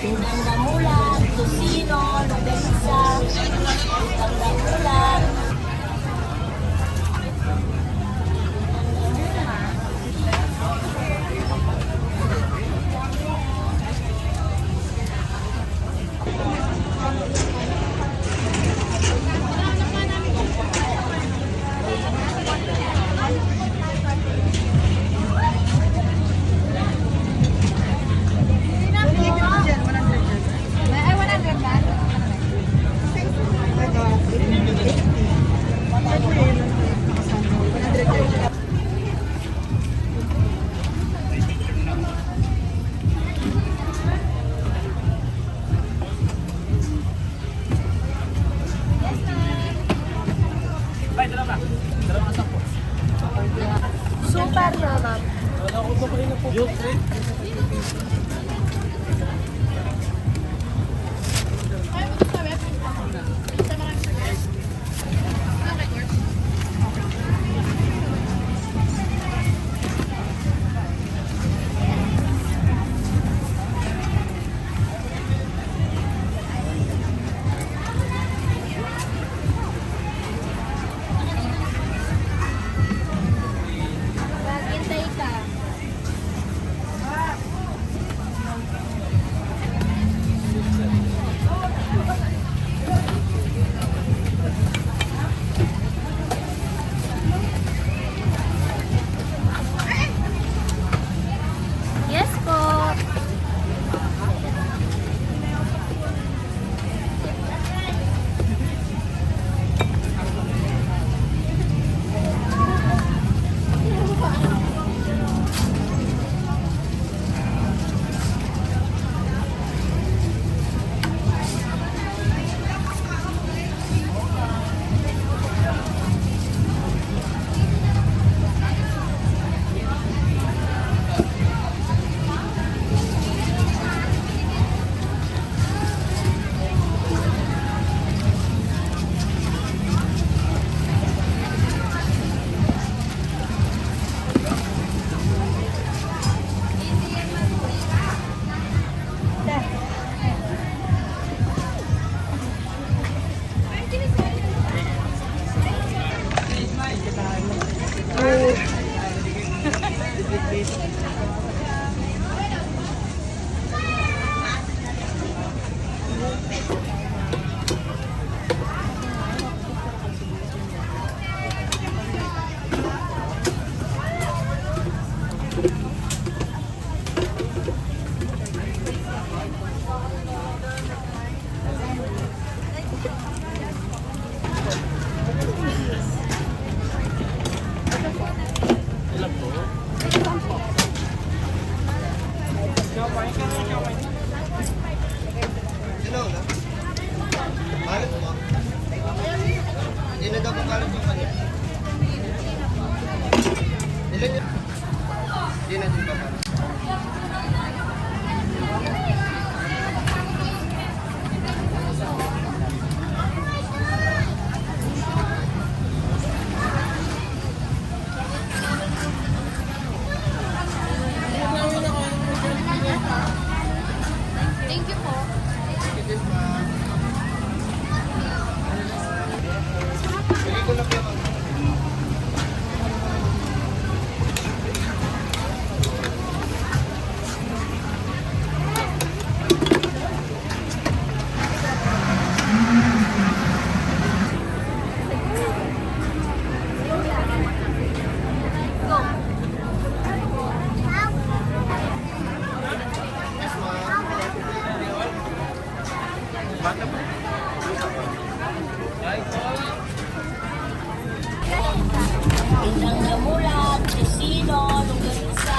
Pindang gamulan, tusino, longganisa, pindang gamulan. Super na, ma'am. Maghintay ka. Yes po. Thank you po. Pindang gamulan, tusino, longganisa,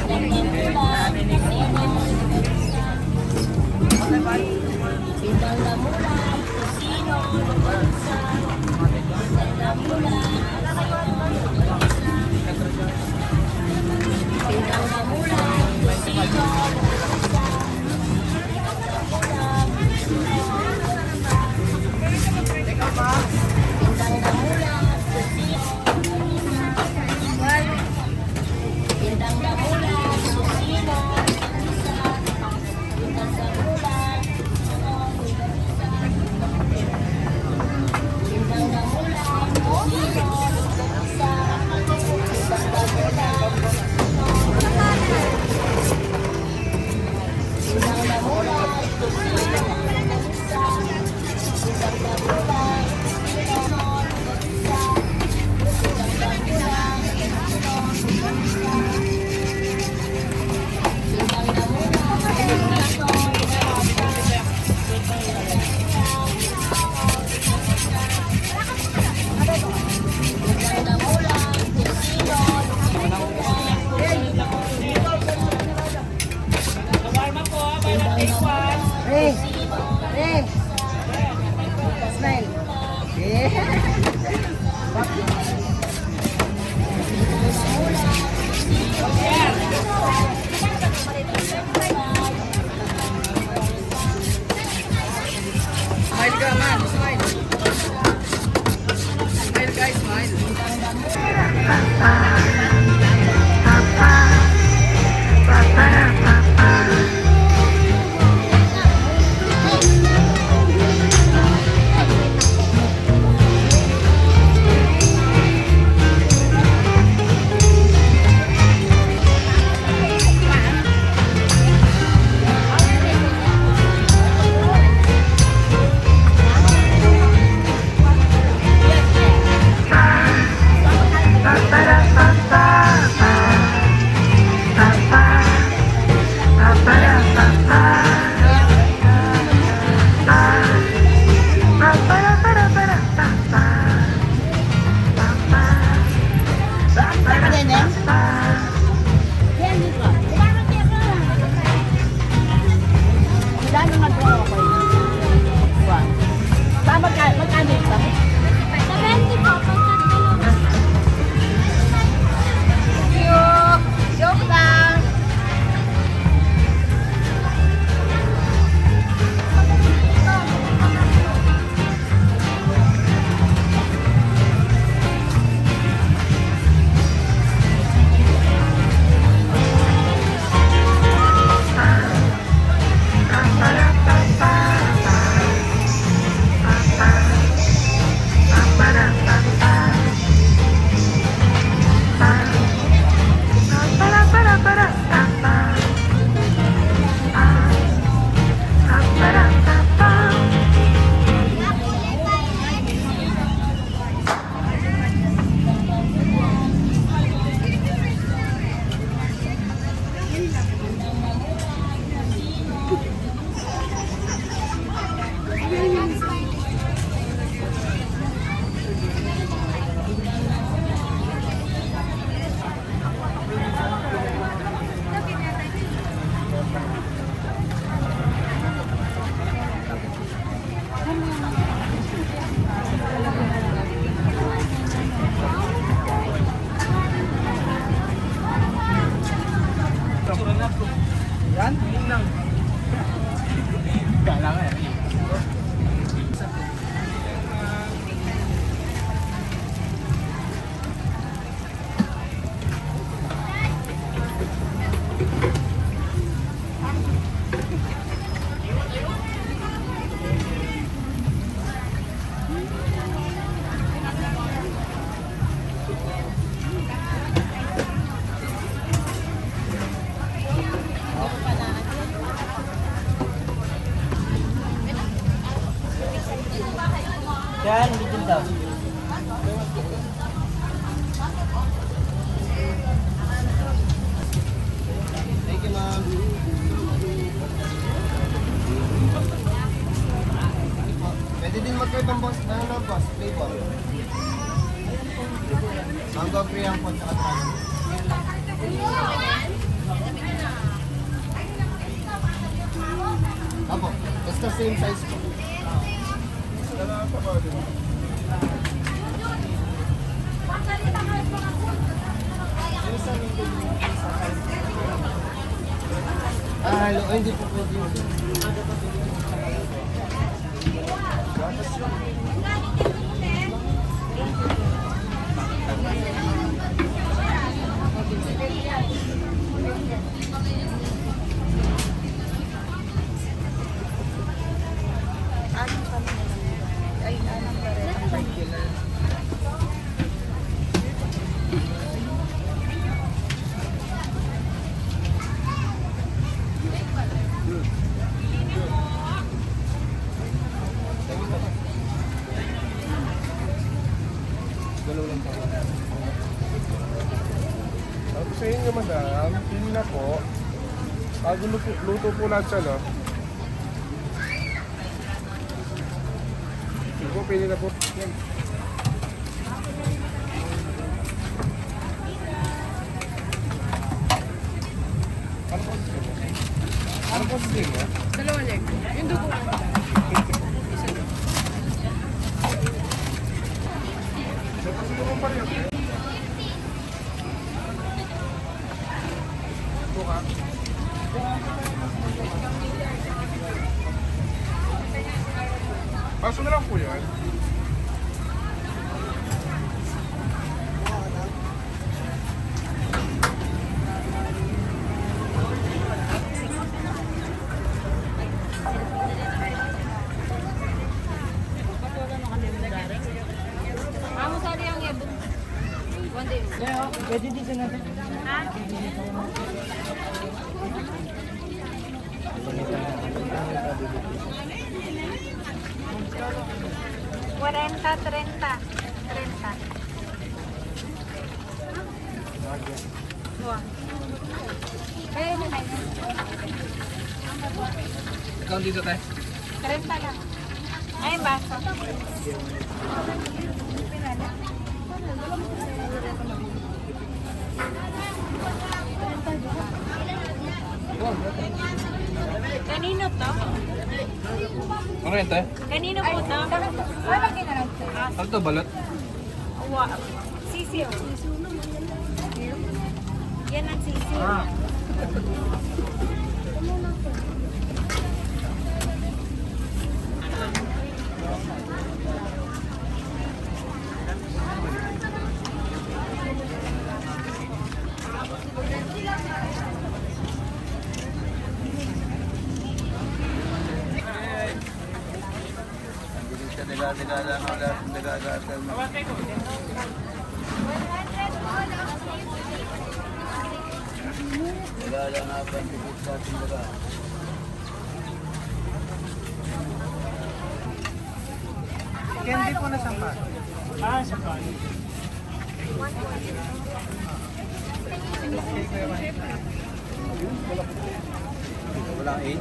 pindang gamulan, tusino, longganisa, pindang gamulan, tusino, longganisa, pindang gamulan, pindang gamulan, tusino, longganisa, pindang gamulan, tosino, longganisa, sinigang na mula, tosino, longganisa, sinigang na mula, tosino, longganisa, sinigang na mula, tosino, Re, re, smile. Smile ka man, smile. Smile guys, smile. Yan, yun lang. Kailangan eh. Yan, dito daw. Thank you, ma'am. Pwede din magkaibang boss, boss, flavor. Mango free ang po, tsaka tayo. Apo, basta same size po. Hello, hindi po pwede. Luto po lahat siya, no? Sige po, pili na po. Yan. Ano po sa tingin? Dalawa leg. Yung dugo. Sa pasulungan pa rin. Ito ka. Paso na lang po yan. Amo sa yang ya. One day. Pwede dito natin. Ha? Cuarenta, 30. 30. Wah. Eh, may na. Ikaw dito tayo. 30 lang. Ay, baso. Kanino to? Ano yun tayo? Kanino po to? Wala kinalang to. Ano to, balot? Sisiyo. Yan ang sisiyo. Candy po na sampa. Ah, sampa. Walang 8.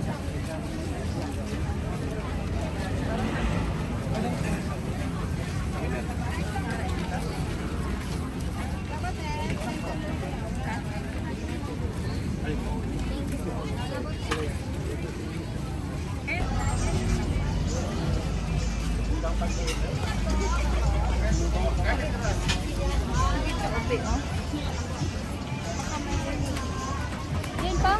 Yan pa?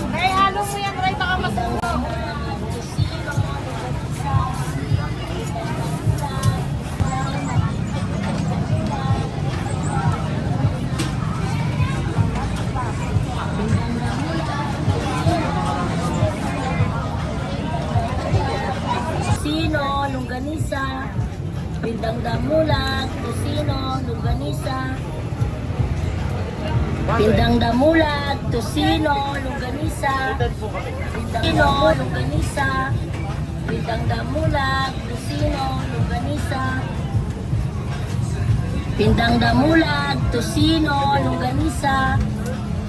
Ray, halo mo yan, Ray, baka masunog. Tusino, longganisa, pindang damulag, tusino, longganisa. Pindang damulag, tusino, longganisa. Tusino, longganisa. Pindang damulag, tusino, longganisa. Pindang damulag, tusino, longganisa.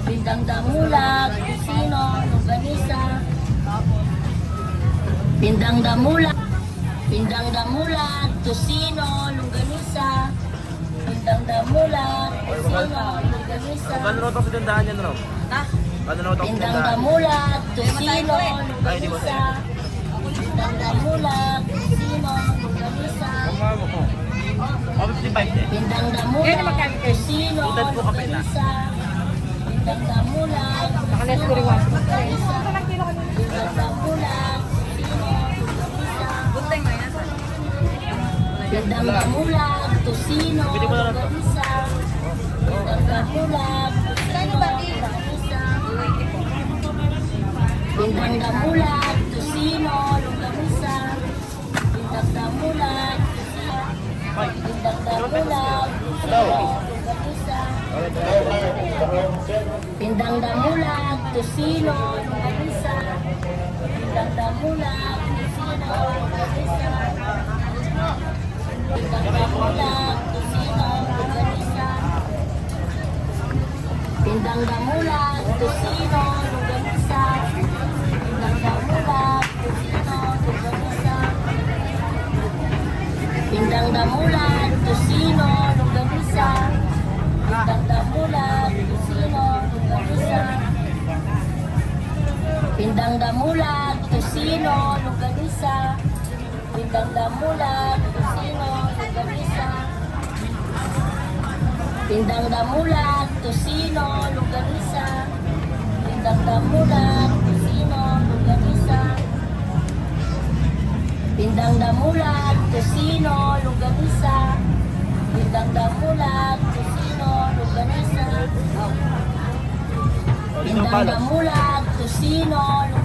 Pindang damulag, tusino, longganisa. Pindang damulag, pindang damulag, tusino, longganisa. Pindang damulag, tusino, longganisa. Ano ito sa tindahan yan, Rom? Ah, Pindang damulag, tusino, longganisa. Pindang damulag, tusino, longganisa. Pindang damulag, tusino, longganisa. Pindang damulag, tusino, longganisa. Pindang damulag, tusino, longganisa. Bunteng na yan. Pindang damulag, tusino, longganisa. Pindang damulag, tusino, longganisa. Pindang damulag, tusino, longganisa. Pindang damulag, pindang damulag, pindang damulag, tusino, longganisa. Pindang damulag, tusino, longganisa. Pindang damulag, tusino, longganisa. Pindang damulag, tusino, longganisa. Pindang damulag, tusino, longganisa. Pindang damulag, tusino, longganisa. Pindang damulag, tusino, longganisa. Pindang damulag, tusino, longganisa. Pindang damulag, tusino, longganisa. Pindang damulag, tusino, longganisa. Pindang damulag, tusino, longganisa. Pindang damulag, tusino, longganisa. Pindang damulag, tusino, longganisa. Pindang damulag, tusino, longganisa.